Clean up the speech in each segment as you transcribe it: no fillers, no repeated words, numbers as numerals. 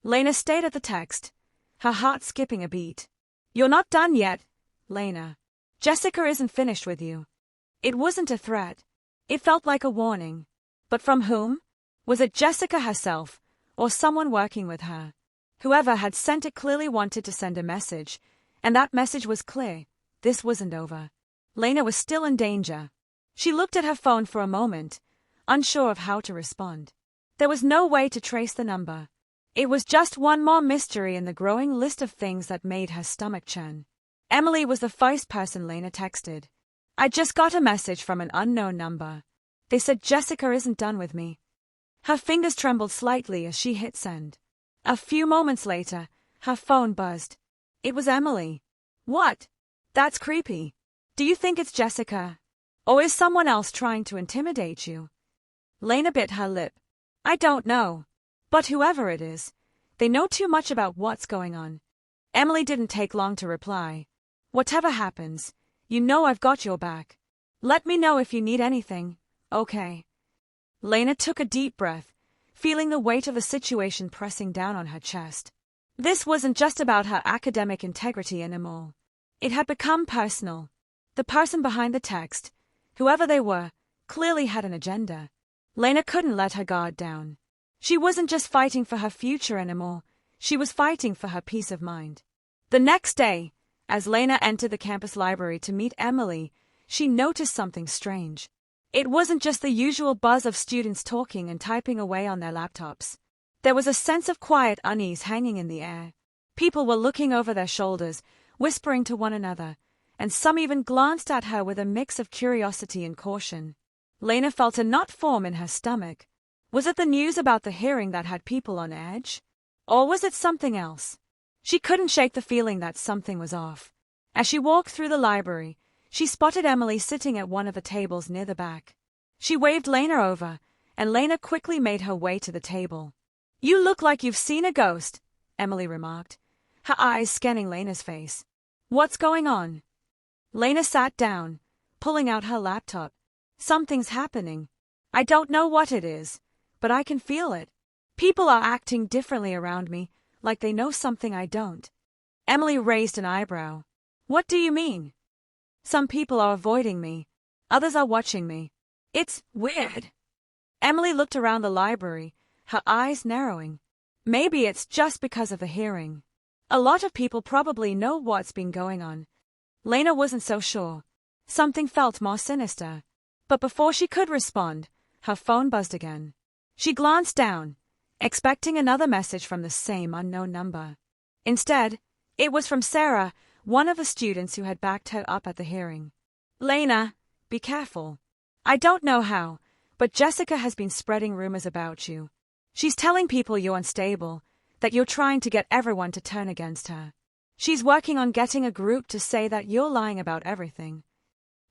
Lena stayed at the text, her heart skipping a beat. You're not done yet, Lena. Jessica isn't finished with you. It wasn't a threat. It felt like a warning. But from whom? Was it Jessica herself, or someone working with her? Whoever had sent it clearly wanted to send a message, and that message was clear. This wasn't over. Lena was still in danger. She looked at her phone for a moment, unsure of how to respond. There was no way to trace the number. It was just one more mystery in the growing list of things that made her stomach churn. Emily was the first person Lena texted. I just got a message from an unknown number. They said Jessica isn't done with me. Her fingers trembled slightly as she hit send. A few moments later, her phone buzzed. It was Emily. What? That's creepy. Do you think it's Jessica? Or is someone else trying to intimidate you? Lena bit her lip. I don't know. But whoever it is, they know too much about what's going on. Emily didn't take long to reply. Whatever happens, you know I've got your back. Let me know if you need anything, okay? Lena took a deep breath, feeling the weight of the situation pressing down on her chest. This wasn't just about her academic integrity anymore. It had become personal. The person behind the text, whoever they were, clearly had an agenda. Lena couldn't let her guard down. She wasn't just fighting for her future anymore, she was fighting for her peace of mind. The next day, as Lena entered the campus library to meet Emily, she noticed something strange. It wasn't just the usual buzz of students talking and typing away on their laptops. There was a sense of quiet unease hanging in the air. People were looking over their shoulders, whispering to one another, and some even glanced at her with a mix of curiosity and caution. Lena felt a knot form in her stomach. Was it the news about the hearing that had people on edge? Or was it something else? She couldn't shake the feeling that something was off. As she walked through the library, she spotted Emily sitting at one of the tables near the back. She waved Lena over, and Lena quickly made her way to the table. You look like you've seen a ghost, Emily remarked, her eyes scanning Lena's face. What's going on? Lena sat down, pulling out her laptop. Something's happening. I don't know what it is, but I can feel it. People are acting differently around me, like they know something I don't. Emily raised an eyebrow. What do you mean? Some people are avoiding me. Others are watching me. It's weird. Emily looked around the library, her eyes narrowing. Maybe it's just because of the hearing. A lot of people probably know what's been going on. Lena wasn't so sure. Something felt more sinister. But before she could respond, her phone buzzed again. She glanced down, expecting another message from the same unknown number. Instead, it was from Sarah, one of the students who had backed her up at the hearing. Lena, be careful. I don't know how, but Jessica has been spreading rumors about you. She's telling people you're unstable, that you're trying to get everyone to turn against her. She's working on getting a group to say that you're lying about everything.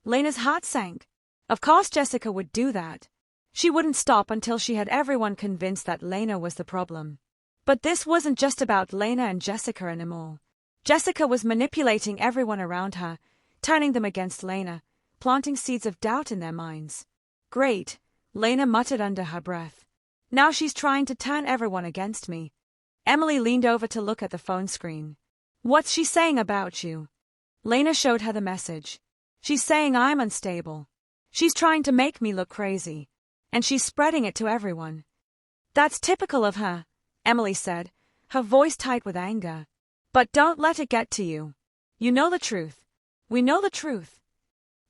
Lena's heart sank. Of course Jessica would do that. She wouldn't stop until she had everyone convinced that Lena was the problem. But this wasn't just about Lena and Jessica anymore. Jessica was manipulating everyone around her, turning them against Lena, planting seeds of doubt in their minds. Great, Lena muttered under her breath. Now she's trying to turn everyone against me. Emily leaned over to look at the phone screen. What's she saying about you? Lena showed her the message. She's saying I'm unstable. She's trying to make me look crazy. And she's spreading it to everyone. That's typical of her, Emily said, her voice tight with anger. But don't let it get to you. You know the truth. We know the truth.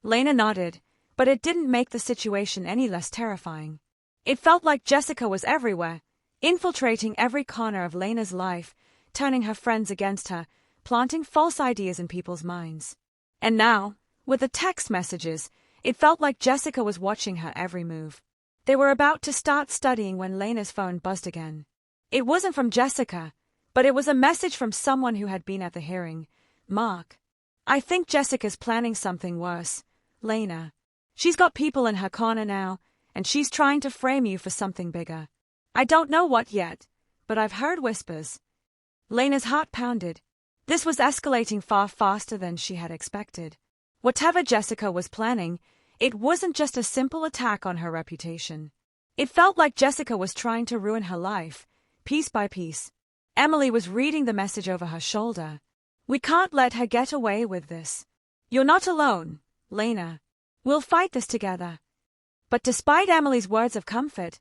Lena nodded, but it didn't make the situation any less terrifying. It felt like Jessica was everywhere, infiltrating every corner of Lena's life, turning her friends against her, planting false ideas in people's minds. And now, with the text messages, it felt like Jessica was watching her every move. They were about to start studying when Lena's phone buzzed again. It wasn't from Jessica, but it was a message from someone who had been at the hearing. Mark. I think Jessica's planning something worse. Lena. She's got people in her corner now, and she's trying to frame you for something bigger. I don't know what yet, but I've heard whispers. Lena's heart pounded. This was escalating far faster than she had expected. Whatever Jessica was planning, it wasn't just a simple attack on her reputation. It felt like Jessica was trying to ruin her life, piece by piece. Emily was reading the message over her shoulder. We can't let her get away with this. You're not alone, Lena. We'll fight this together. But despite Emily's words of comfort,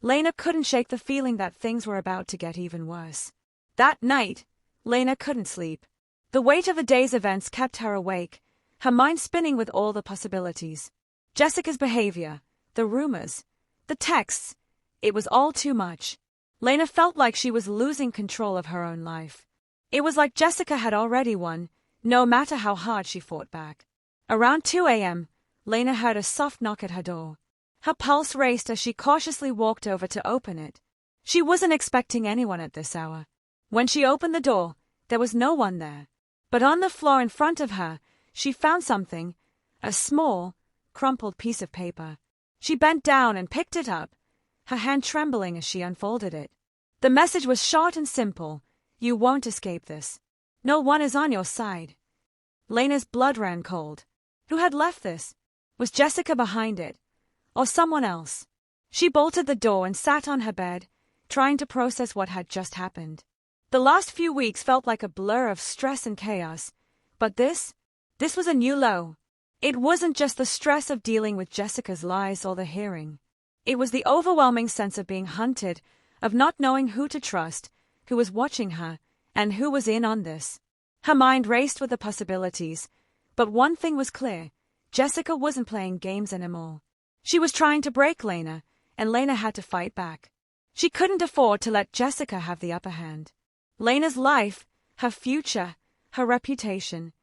Lena couldn't shake the feeling that things were about to get even worse. That night, Lena couldn't sleep. The weight of the day's events kept her awake, her mind spinning with all the possibilities. Jessica's behavior, the rumors, the texts, it was all too much. Lena felt like she was losing control of her own life. It was like Jessica had already won, no matter how hard she fought back. Around 2 a.m., Lena heard a soft knock at her door. Her pulse raced as she cautiously walked over to open it. She wasn't expecting anyone at this hour. When she opened the door, there was no one there. But on the floor in front of her, she found something, a small, crumpled piece of paper. She bent down and picked it up, her hand trembling as she unfolded it. The message was short and simple. You won't escape this. No one is on your side. Lena's blood ran cold. Who had left this? Was Jessica behind it? Or someone else? She bolted the door and sat on her bed, trying to process what had just happened. The last few weeks felt like a blur of stress and chaos, but this was a new low. It wasn't just the stress of dealing with Jessica's lies or the hearing. It was the overwhelming sense of being hunted, of not knowing who to trust, who was watching her, and who was in on this. Her mind raced with the possibilities, but one thing was clear: Jessica wasn't playing games anymore. She was trying to break Lena, and Lena had to fight back. She couldn't afford to let Jessica have the upper hand. Lena's life, her future, her reputation,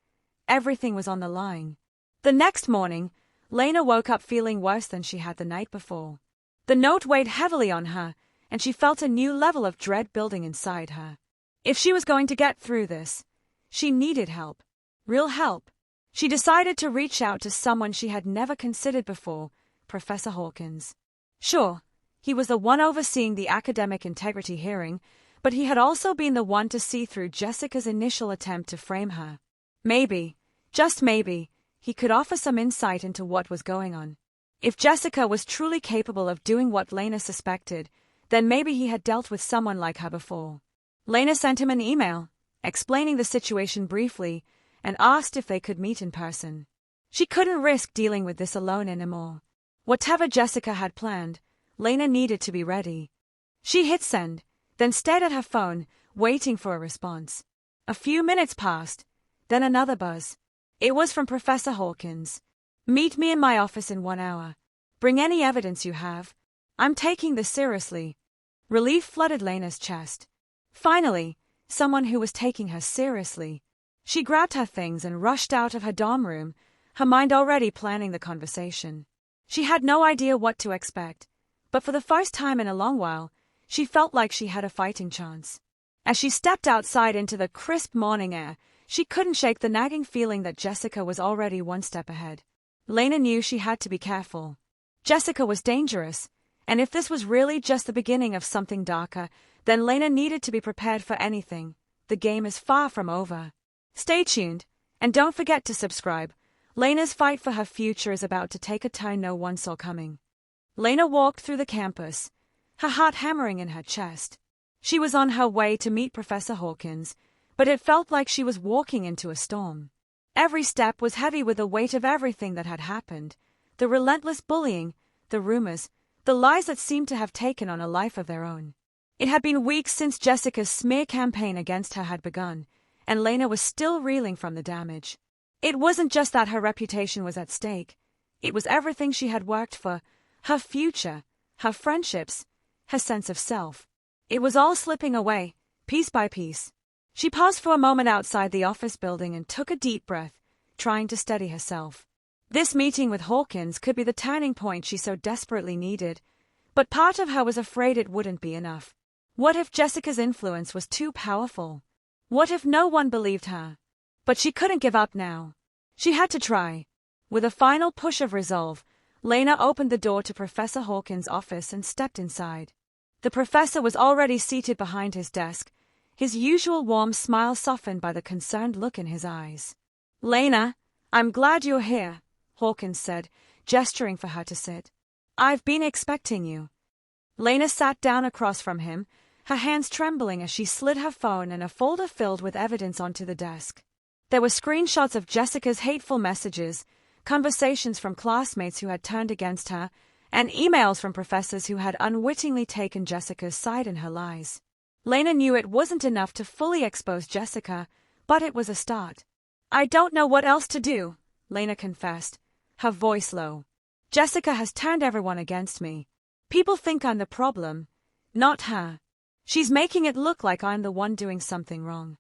everything was on the line. The next morning, Lena woke up feeling worse than she had the night before. The note weighed heavily on her, and she felt a new level of dread building inside her. If she was going to get through this, she needed help. Real help. She decided to reach out to someone she had never considered before, Professor Hawkins. Sure, he was the one overseeing the academic integrity hearing, but he had also been the one to see through Jessica's initial attempt to frame her. Maybe, just maybe, he could offer some insight into what was going on. If Jessica was truly capable of doing what Lena suspected, then maybe he had dealt with someone like her before. Lena sent him an email, explaining the situation briefly, and asked if they could meet in person. She couldn't risk dealing with this alone anymore. Whatever Jessica had planned, Lena needed to be ready. She hit send, then stared at her phone, waiting for a response. A few minutes passed, then another buzz. It was from Professor Hawkins. Meet me in my office in 1 hour. Bring any evidence you have. I'm taking this seriously. Relief flooded Lena's chest. Finally, someone who was taking her seriously. She grabbed her things and rushed out of her dorm room, her mind already planning the conversation. She had no idea what to expect, but for the first time in a long while, she felt like she had a fighting chance. As she stepped outside into the crisp morning air, she couldn't shake the nagging feeling that Jessica was already one step ahead. Lena knew she had to be careful. Jessica was dangerous, and if this was really just the beginning of something darker, then Lena needed to be prepared for anything. The game is far from over. Stay tuned, and don't forget to subscribe. Lena's fight for her future is about to take a turn no one saw coming. Lena walked through the campus, her heart hammering in her chest. She was on her way to meet Professor Hawkins, but it felt like she was walking into a storm. Every step was heavy with the weight of everything that had happened, the relentless bullying, the rumors, the lies that seemed to have taken on a life of their own. It had been weeks since Jessica's smear campaign against her had begun, and Lena was still reeling from the damage. It wasn't just that her reputation was at stake. It was everything she had worked for, her future, her friendships, her sense of self. It was all slipping away, piece by piece. She paused for a moment outside the office building and took a deep breath, trying to steady herself. This meeting with Hawkins could be the turning point she so desperately needed, but part of her was afraid it wouldn't be enough. What if Jessica's influence was too powerful? What if no one believed her? But she couldn't give up now. She had to try. With a final push of resolve, Lena opened the door to Professor Hawkins' office and stepped inside. The professor was already seated behind his desk, his usual warm smile softened by the concerned look in his eyes. "Lena, I'm glad you're here," Hawkins said, gesturing for her to sit. "I've been expecting you." Lena sat down across from him, her hands trembling as she slid her phone and a folder filled with evidence onto the desk. There were screenshots of Jessica's hateful messages, conversations from classmates who had turned against her, and emails from professors who had unwittingly taken Jessica's side in her lies. Lena knew it wasn't enough to fully expose Jessica, but it was a start. "I don't know what else to do," Lena confessed, her voice low. "Jessica has turned everyone against me. People think I'm the problem, not her. She's making it look like I'm the one doing something wrong."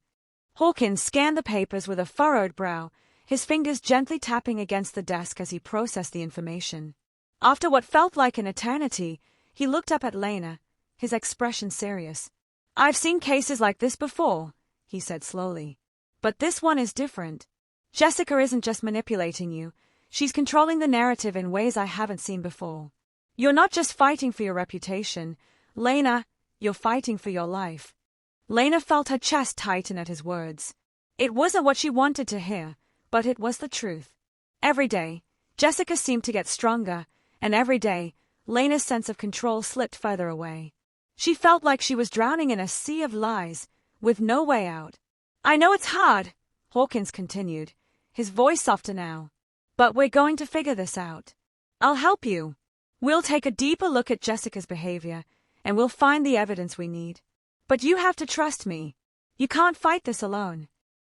Hawkins scanned the papers with a furrowed brow, his fingers gently tapping against the desk as he processed the information. After what felt like an eternity, he looked up at Lena, his expression serious. "I've seen cases like this before," he said slowly. "But this one is different. Jessica isn't just manipulating you, she's controlling the narrative in ways I haven't seen before. You're not just fighting for your reputation, Lena, you're fighting for your life." Lena felt her chest tighten at his words. It wasn't what she wanted to hear, but it was the truth. Every day, Jessica seemed to get stronger, and every day, Lena's sense of control slipped further away. She felt like she was drowning in a sea of lies, with no way out. "I know it's hard," Hawkins continued, his voice softer now. "But we're going to figure this out. I'll help you. We'll take a deeper look at Jessica's behavior, and we'll find the evidence we need. But you have to trust me. You can't fight this alone."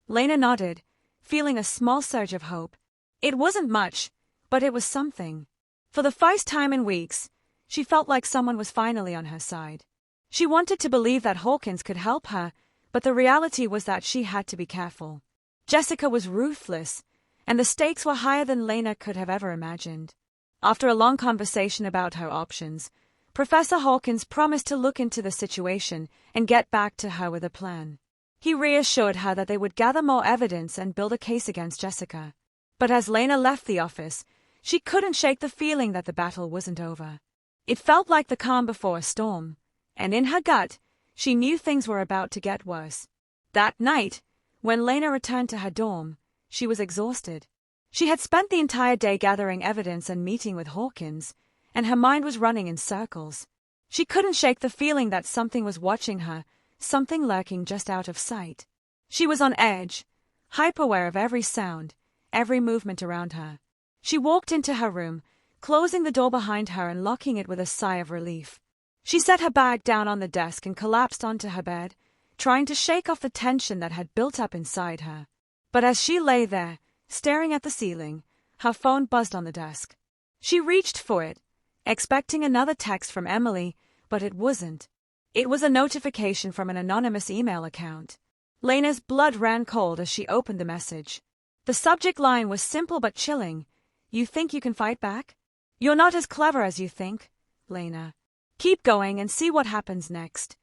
Lena nodded, feeling a small surge of hope. It wasn't much, but it was something. For the first time in weeks, she felt like someone was finally on her side. She wanted to believe that Hawkins could help her, but the reality was that she had to be careful. Jessica was ruthless, and the stakes were higher than Lena could have ever imagined. After a long conversation about her options, Professor Hawkins promised to look into the situation and get back to her with a plan. He reassured her that they would gather more evidence and build a case against Jessica. But as Lena left the office, she couldn't shake the feeling that the battle wasn't over. It felt like the calm before a storm, and in her gut, she knew things were about to get worse. That night, when Lena returned to her dorm, she was exhausted. She had spent the entire day gathering evidence and meeting with Hawkins, and her mind was running in circles. She couldn't shake the feeling that something was watching her, something lurking just out of sight. She was on edge, hyper-aware of every sound, every movement around her. She walked into her room, closing the door behind her and locking it with a sigh of relief. She set her bag down on the desk and collapsed onto her bed, trying to shake off the tension that had built up inside her. But as she lay there, staring at the ceiling, her phone buzzed on the desk. She reached for it, expecting another text from Emily, but it wasn't. It was a notification from an anonymous email account. Lena's blood ran cold as she opened the message. The subject line was simple but chilling. "You think you can fight back? You're not as clever as you think, Lena. Keep going and see what happens next."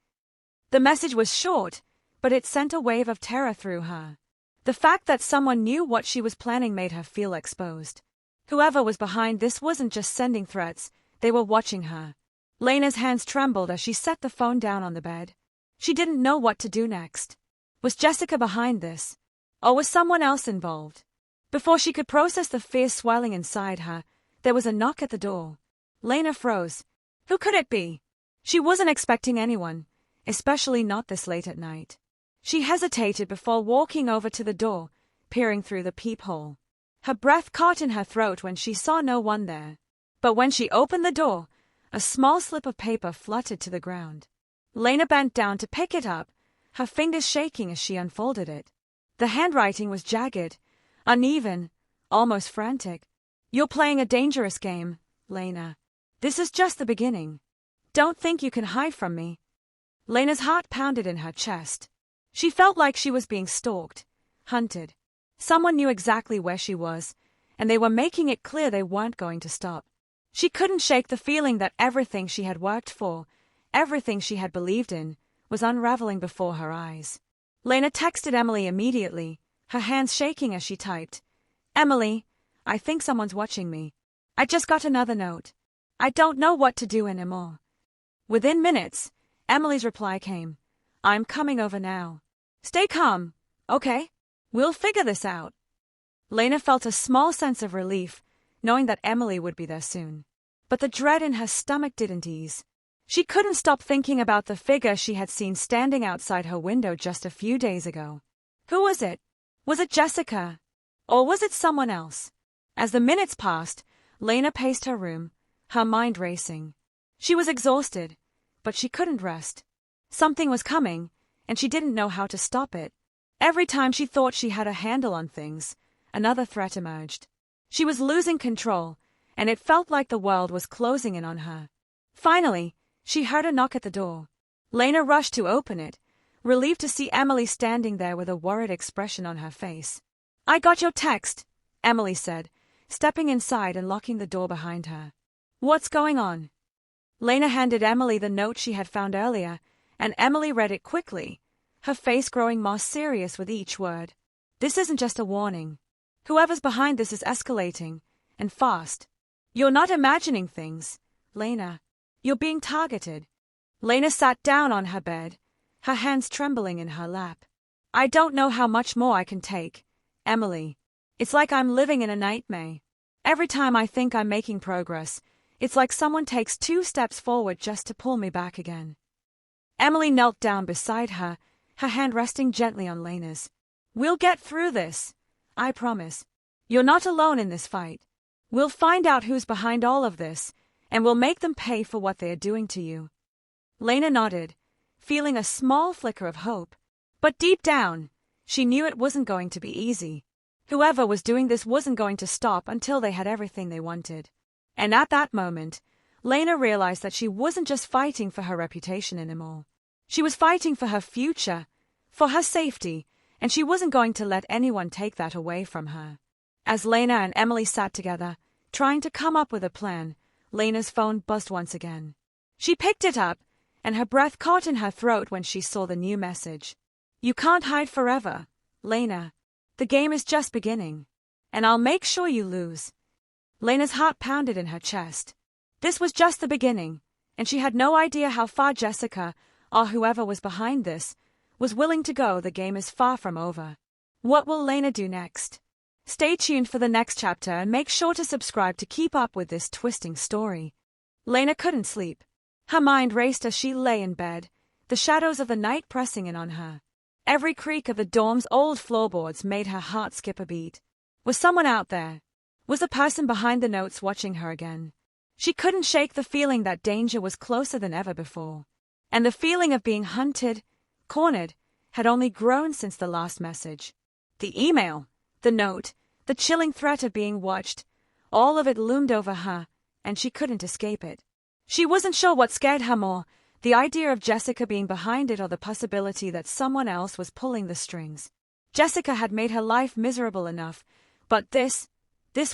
The message was short, but it sent a wave of terror through her. The fact that someone knew what she was planning made her feel exposed. Whoever was behind this wasn't just sending threats, they were watching her. Lena's hands trembled as she set the phone down on the bed. She didn't know what to do next. Was Jessica behind this? Or was someone else involved? Before she could process the fear swelling inside her, there was a knock at the door. Lena froze. Who could it be? She wasn't expecting anyone, especially not this late at night. She hesitated before walking over to the door, peering through the peephole. Her breath caught in her throat when she saw no one there. But when she opened the door, a small slip of paper fluttered to the ground. Lena bent down to pick it up, her fingers shaking as she unfolded it. The handwriting was jagged, uneven, almost frantic. "You're playing a dangerous game, Lena. This is just the beginning. Don't think you can hide from me." Lena's heart pounded in her chest. She felt like she was being stalked, hunted. Someone knew exactly where she was, and they were making it clear they weren't going to stop. She couldn't shake the feeling that everything she had worked for, everything she had believed in, was unraveling before her eyes. Lena texted Emily immediately, her hands shaking as she typed. "Emily, I think someone's watching me. I just got another note. I don't know what to do anymore." Within minutes, Emily's reply came. "I'm coming over now. Stay calm, okay? We'll figure this out." Lena felt a small sense of relief, knowing that Emily would be there soon. But the dread in her stomach didn't ease. She couldn't stop thinking about the figure she had seen standing outside her window just a few days ago. Who was it? Was it Jessica? Or was it someone else? As the minutes passed, Lena paced her room, her mind racing. She was exhausted, but she couldn't rest. Something was coming, and she didn't know how to stop it. Every time she thought she had a handle on things, another threat emerged. She was losing control, and it felt like the world was closing in on her. Finally, she heard a knock at the door. Lena rushed to open it, relieved to see Emily standing there with a worried expression on her face. "I got your text," Emily said, stepping inside and locking the door behind her. "What's going on?" Lena handed Emily the note she had found earlier, and Emily read it quickly, her face growing more serious with each word. "This isn't just a warning. Whoever's behind this is escalating, and fast. You're not imagining things, Lena. You're being targeted." Lena sat down on her bed, her hands trembling in her lap. "I don't know how much more I can take, Emily. It's like I'm living in a nightmare. Every time I think I'm making progress, it's like someone takes 2 steps forward just to pull me back again." Emily knelt down beside her, her hand resting gently on Lena's. "We'll get through this, I promise. You're not alone in this fight. We'll find out who's behind all of this, and we'll make them pay for what they are doing to you." Lena nodded, feeling a small flicker of hope. But deep down, she knew it wasn't going to be easy. Whoever was doing this wasn't going to stop until they had everything they wanted. And at that moment, Lena realized that she wasn't just fighting for her reputation anymore. She was fighting for her future, for her safety, and she wasn't going to let anyone take that away from her. As Lena and Emily sat together, trying to come up with a plan, Lena's phone buzzed once again. She picked it up, and her breath caught in her throat when she saw the new message. "You can't hide forever, Lena. The game is just beginning, and I'll make sure you lose." Lena's heart pounded in her chest. This was just the beginning, and she had no idea how far Jessica, or whoever was behind this, was willing to go. The game is far from over. What will Lena do next? Stay tuned for the next chapter and make sure to subscribe to keep up with this twisting story. Lena couldn't sleep. Her mind raced as she lay in bed, the shadows of the night pressing in on her. Every creak of the dorm's old floorboards made her heart skip a beat. Was someone out there? Was the person behind the notes watching her again? She couldn't shake the feeling that danger was closer than ever before. And the feeling of being hunted, cornered, had only grown since the last message. The email, the note, the chilling threat of being watched, all of it loomed over her, and she couldn't escape it. She wasn't sure what scared her more, the idea of Jessica being behind it or the possibility that someone else was pulling the strings. Jessica had made her life miserable enough, but this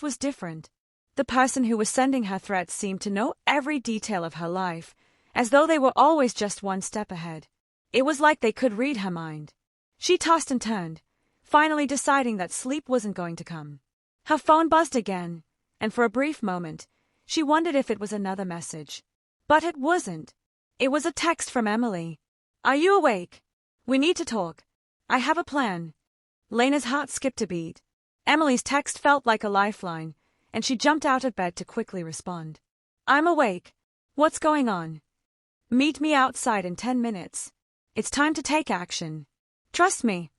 was different. The person who was sending her threats seemed to know every detail of her life, as though they were always just one step ahead. It was like they could read her mind. She tossed and turned, finally deciding that sleep wasn't going to come. Her phone buzzed again, and for a brief moment, she wondered if it was another message. But it wasn't. It was a text from Emily. "Are you awake? We need to talk. I have a plan." Lena's heart skipped a beat. Emily's text felt like a lifeline, and she jumped out of bed to quickly respond. "I'm awake. What's going on?" "Meet me outside in 10 minutes. It's time to take action. Trust me."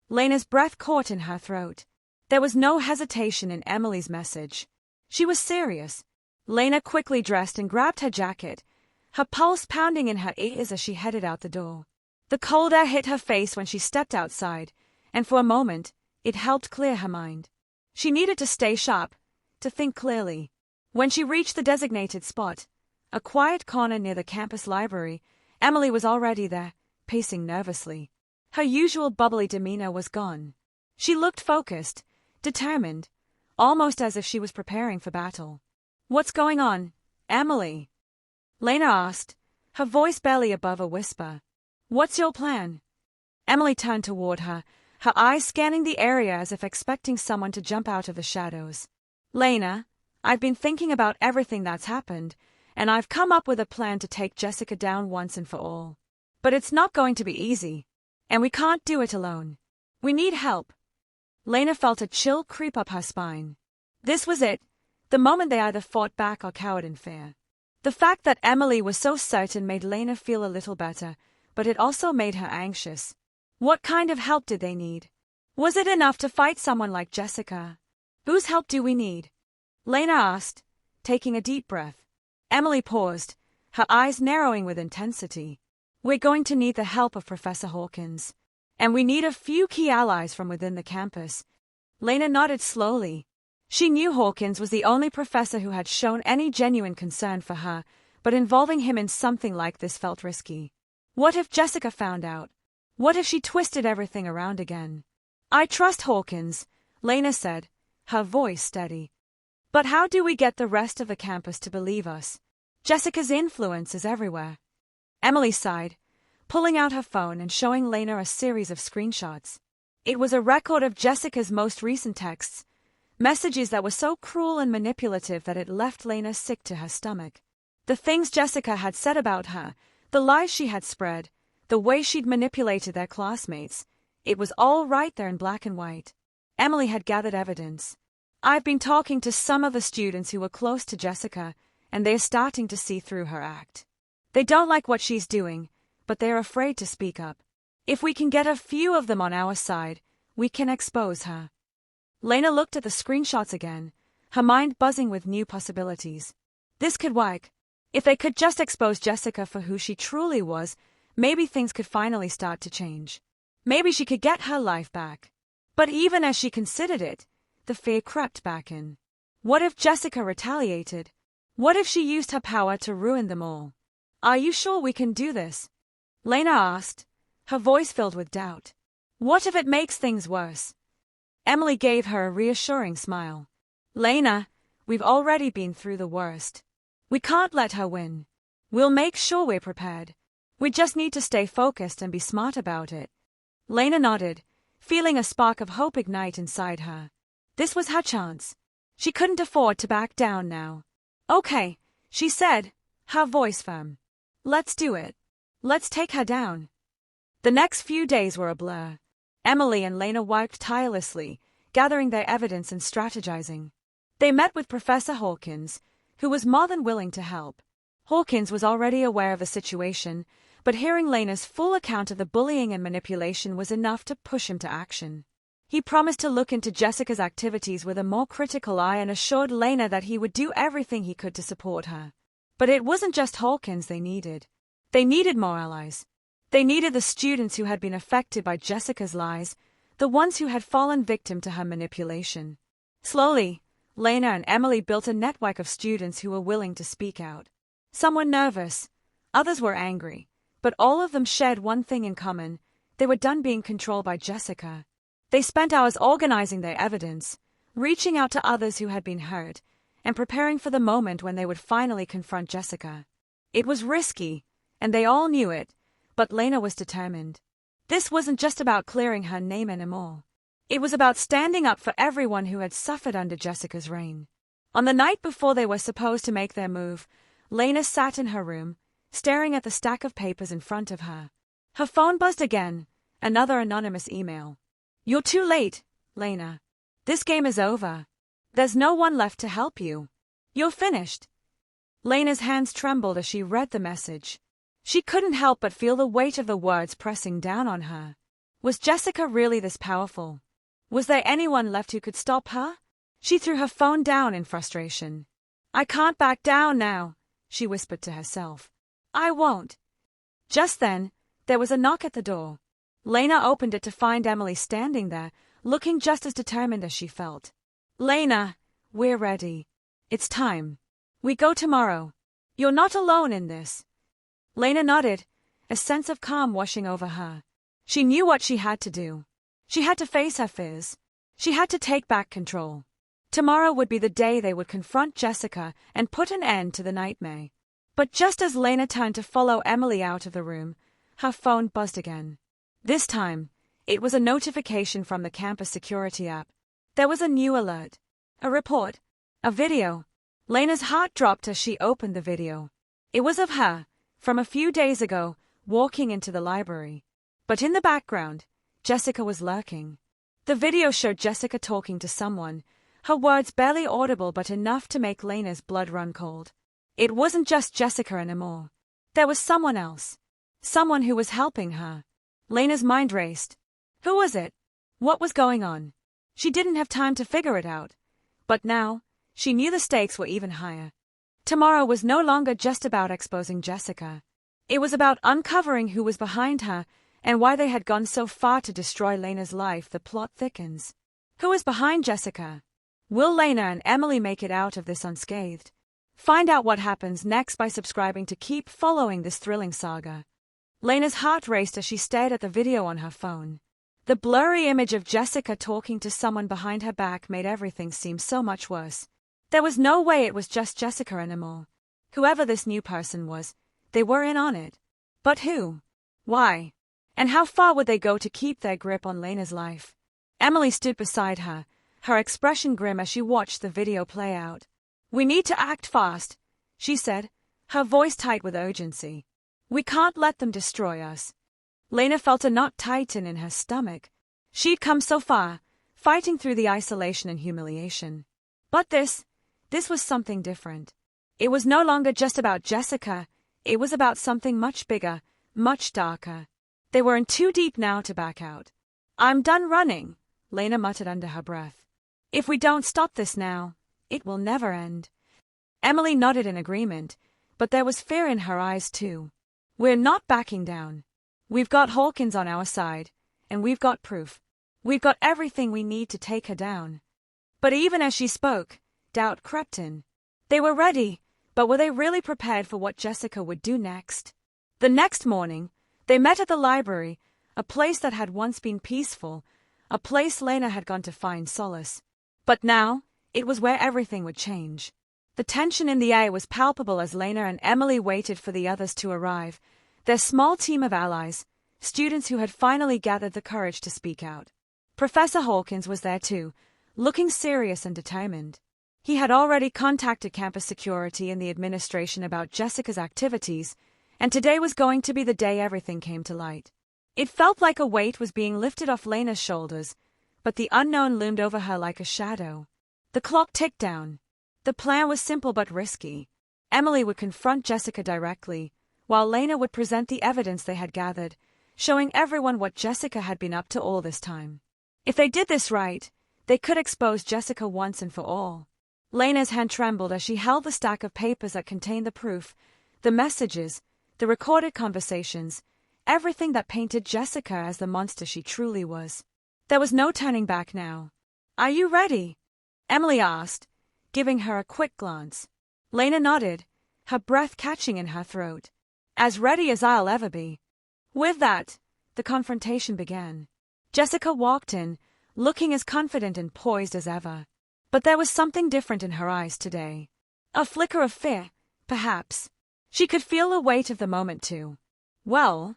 Lena's breath caught in her throat. There was no hesitation in Emily's message. She was serious. Lena quickly dressed and grabbed her jacket, her pulse pounding in her ears as she headed out the door. The cold air hit her face when she stepped outside, and for a moment, it helped clear her mind. She needed to stay sharp, to think clearly. When she reached the designated spot, a quiet corner near the campus library, Emily was already there, pacing nervously. Her usual bubbly demeanor was gone. She looked focused, determined, almost as if she was preparing for battle. "What's going on, Emily?" Lena asked, her voice barely above a whisper. "What's your plan?" Emily turned toward her, her eyes scanning the area as if expecting someone to jump out of the shadows. "Lena, I've been thinking about everything that's happened, and I've come up with a plan to take Jessica down once and for all. But it's not going to be easy, and we can't do it alone. We need help." Lena felt a chill creep up her spine. This was it, the moment they either fought back or cowered in fear. The fact that Emily was so certain made Lena feel a little better, but it also made her anxious. What kind of help did they need? Was it enough to fight someone like Jessica? Whose help do we need? Lena asked, taking a deep breath. Emily paused, her eyes narrowing with intensity. We're going to need the help of Professor Hawkins. And we need a few key allies from within the campus. Lena nodded slowly. She knew Hawkins was the only professor who had shown any genuine concern for her, but involving him in something like this felt risky. What if Jessica found out? What if she twisted everything around again? I trust Hawkins, Lena said, her voice steady. But how do we get the rest of the campus to believe us? Jessica's influence is everywhere. Emily sighed, pulling out her phone and showing Lena a series of screenshots. It was a record of Jessica's most recent texts, messages that were so cruel and manipulative that it left Lena sick to her stomach. The things Jessica had said about her, the lies she had spread, the way she'd manipulated their classmates, it was all right there in black and white. Emily had gathered evidence. I've been talking to some of the students who were close to Jessica, and they're starting to see through her act. They don't like what she's doing, but they're afraid to speak up. If we can get a few of them on our side, we can expose her. Lena looked at the screenshots again, her mind buzzing with new possibilities. This could work. If they could just expose Jessica for who she truly was, maybe things could finally start to change. Maybe she could get her life back. But even as she considered it, the fear crept back in. What if Jessica retaliated? What if she used her power to ruin them all? Are you sure we can do this? Lena asked, her voice filled with doubt. What if it makes things worse? Emily gave her a reassuring smile. Lena, we've already been through the worst. We can't let her win. We'll make sure we're prepared. We just need to stay focused and be smart about it. Lena nodded, feeling a spark of hope ignite inside her. This was her chance. She couldn't afford to back down now. Okay, she said, her voice firm. Let's do it. Let's take her down. The next few days were a blur. Emily and Lena worked tirelessly, gathering their evidence and strategizing. They met with Professor Hawkins, who was more than willing to help. Hawkins was already aware of the situation, but hearing Lena's full account of the bullying and manipulation was enough to push him to action. He promised to look into Jessica's activities with a more critical eye and assured Lena that he would do everything he could to support her. But it wasn't just Hawkins they needed. They needed more allies. They needed the students who had been affected by Jessica's lies, the ones who had fallen victim to her manipulation. Slowly, Lena and Emily built a network of students who were willing to speak out. Some were nervous, others were angry, but all of them shared one thing in common: they were done being controlled by Jessica. They spent hours organizing their evidence, reaching out to others who had been hurt, and preparing for the moment when they would finally confront Jessica. It was risky, and they all knew it, but Lena was determined. This wasn't just about clearing her name anymore. It was about standing up for everyone who had suffered under Jessica's reign. On the night before they were supposed to make their move, Lena sat in her room, staring at the stack of papers in front of her. Her phone buzzed again, another anonymous email. You're too late, Lena. This game is over. There's no one left to help you. You're finished. Lena's hands trembled as she read the message. She couldn't help but feel the weight of the words pressing down on her. Was Jessica really this powerful? Was there anyone left who could stop her? She threw her phone down in frustration. I can't back down now, she whispered to herself. I won't. Just then, there was a knock at the door. Lena opened it to find Emily standing there, looking just as determined as she felt. Lena, we're ready. It's time. We go tomorrow. You're not alone in this. Lena nodded, a sense of calm washing over her. She knew what she had to do. She had to face her fears. She had to take back control. Tomorrow would be the day they would confront Jessica and put an end to the nightmare. But just as Lena turned to follow Emily out of the room, her phone buzzed again. This time, it was a notification from the campus security app. There was a new alert. A report. A video. Lena's heart dropped as she opened the video. It was of her, from a few days ago, walking into the library. But in the background, Jessica was lurking. The video showed Jessica talking to someone, her words barely audible but enough to make Lena's blood run cold. It wasn't just Jessica anymore. There was someone else. Someone who was helping her. Lena's mind raced. Who was it? What was going on? She didn't have time to figure it out. But now, she knew the stakes were even higher. Tomorrow was no longer just about exposing Jessica. It was about uncovering who was behind her and why they had gone so far to destroy Lena's life. The plot thickens. Who is behind Jessica? Will Lena and Emily make it out of this unscathed? Find out what happens next by subscribing to keep following this thrilling saga. Lena's heart raced as she stared at the video on her phone. The blurry image of Jessica talking to someone behind her back made everything seem so much worse. There was no way it was just Jessica anymore. Whoever this new person was, they were in on it. But who? Why? And how far would they go to keep their grip on Lena's life? Emily stood beside her, her expression grim as she watched the video play out. We need to act fast, she said, her voice tight with urgency. We can't let them destroy us. Lena felt a knot tighten in her stomach. She'd come so far, fighting through the isolation and humiliation. But this was something different. It was no longer just about Jessica, it was about something much bigger, much darker. They were in too deep now to back out. I'm done running, Lena muttered under her breath. If we don't stop this now, it will never end. Emily nodded in agreement, but there was fear in her eyes too. We're not backing down. We've got Hawkins on our side, and we've got proof. We've got everything we need to take her down. But even as she spoke, doubt crept in. They were ready, but were they really prepared for what Jessica would do next? The next morning, they met at the library, a place that had once been peaceful, a place Lena had gone to find solace. But now, it was where everything would change. The tension in the air was palpable as Lena and Emily waited for the others to arrive, their small team of allies, students who had finally gathered the courage to speak out. Professor Hawkins was there too, looking serious and determined. He had already contacted campus security and the administration about Jessica's activities, and today was going to be the day everything came to light. It felt like a weight was being lifted off Lena's shoulders, but the unknown loomed over her like a shadow. The clock ticked down. The plan was simple but risky. Emily would confront Jessica directly, while Lena would present the evidence they had gathered, showing everyone what Jessica had been up to all this time. If they did this right, they could expose Jessica once and for all. Lena's hand trembled as she held the stack of papers that contained the proof, the messages, the recorded conversations, everything that painted Jessica as the monster she truly was. There was no turning back now. Are you ready? Emily asked, giving her a quick glance. Lena nodded, her breath catching in her throat. As ready as I'll ever be. With that, the confrontation began. Jessica walked in, looking as confident and poised as ever. But there was something different in her eyes today. A flicker of fear, perhaps. She could feel the weight of the moment too. Well,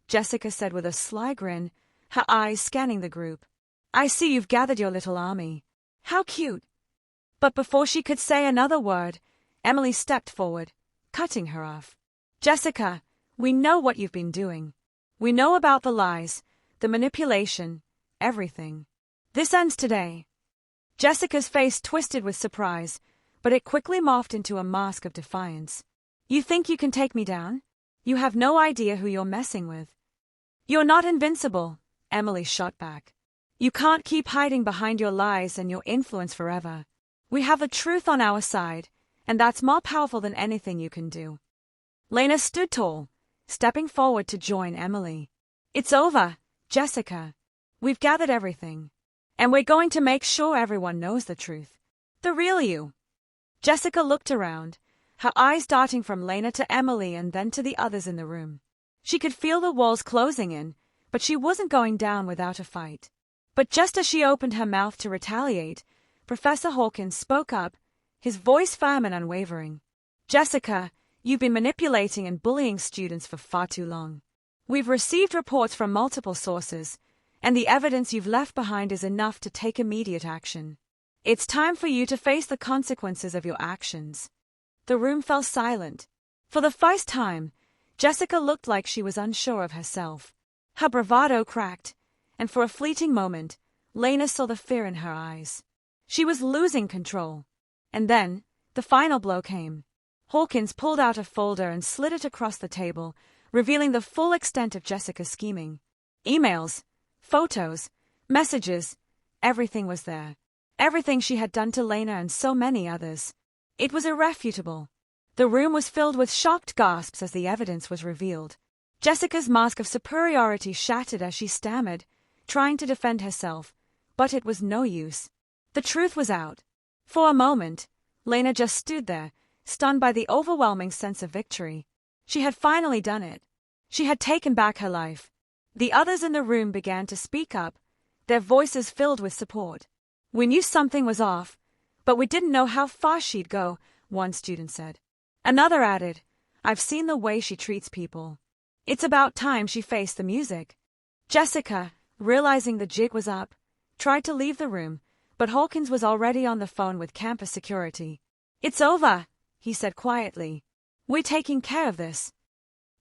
Jessica said with a sly grin, her eyes scanning the group. I see you've gathered your little army. How cute. But before she could say another word, Emily stepped forward, cutting her off. Jessica, we know what you've been doing. We know about the lies, the manipulation, everything. This ends today. Jessica's face twisted with surprise, but it quickly morphed into a mask of defiance. You think you can take me down? You have no idea who you're messing with. You're not invincible, Emily shot back. You can't keep hiding behind your lies and your influence forever. We have the truth on our side, and that's more powerful than anything you can do. Lena stood tall, stepping forward to join Emily. It's over, Jessica. We've gathered everything. And we're going to make sure everyone knows the truth. The real you. Jessica looked around, her eyes darting from Lena to Emily and then to the others in the room. She could feel the walls closing in, but she wasn't going down without a fight. But just as she opened her mouth to retaliate, Professor Hawkins spoke up, his voice firm and unwavering. Jessica, you've been manipulating and bullying students for far too long. We've received reports from multiple sources, and the evidence you've left behind is enough to take immediate action. It's time for you to face the consequences of your actions. The room fell silent. For the first time, Jessica looked like she was unsure of herself. Her bravado cracked, and for a fleeting moment, Lena saw the fear in her eyes. She was losing control. And then, the final blow came. Hawkins pulled out a folder and slid it across the table, revealing the full extent of Jessica's scheming. Emails, photos, messages, everything was there. Everything she had done to Lena and so many others. It was irrefutable. The room was filled with shocked gasps as the evidence was revealed. Jessica's mask of superiority shattered as she stammered, trying to defend herself, but it was no use. The truth was out. For a moment, Lena just stood there, stunned by the overwhelming sense of victory. She had finally done it. She had taken back her life. The others in the room began to speak up, their voices filled with support. "We knew something was off, but we didn't know how far she'd go," one student said. Another added, "I've seen the way she treats people. It's about time she faced the music." Jessica, realizing the jig was up, tried to leave the room, but Hawkins was already on the phone with campus security. "It's over," he said quietly. "We're taking care of this."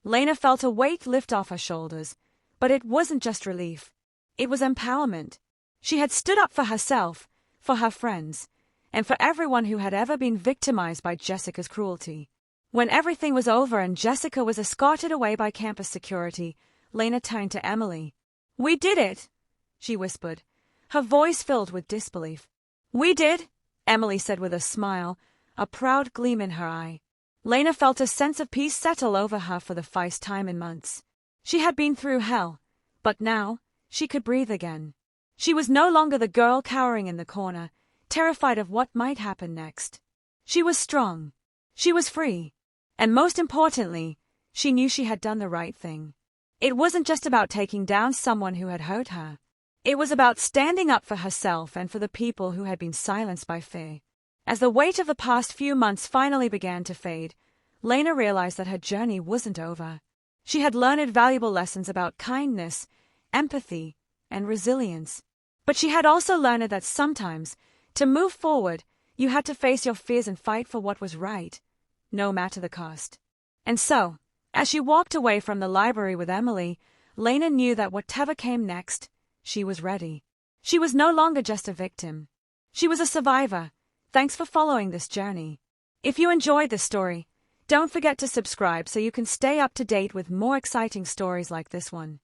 Lena felt a weight lift off her shoulders, but it wasn't just relief. It was empowerment. She had stood up for herself, for her friends, and for everyone who had ever been victimized by Jessica's cruelty. When everything was over and Jessica was escorted away by campus security, Lena turned to Emily. "We did it," she whispered, her voice filled with disbelief. "We did," Emily said with a smile, a proud gleam in her eye. Lena felt a sense of peace settle over her for the first time in months. She had been through hell, but now she could breathe again. She was no longer the girl cowering in the corner, terrified of what might happen next. She was strong. She was free. And most importantly, she knew she had done the right thing. It wasn't just about taking down someone who had hurt her. It was about standing up for herself and for the people who had been silenced by fear. As the weight of the past few months finally began to fade, Lena realized that her journey wasn't over. She had learned valuable lessons about kindness, empathy, and resilience. But she had also learned that sometimes, to move forward, you had to face your fears and fight for what was right, no matter the cost. And so, as she walked away from the library with Emily, Lena knew that whatever came next, she was ready. She was no longer just a victim. She was a survivor. Thanks for following this journey. If you enjoyed this story, don't forget to subscribe so you can stay up to date with more exciting stories like this one.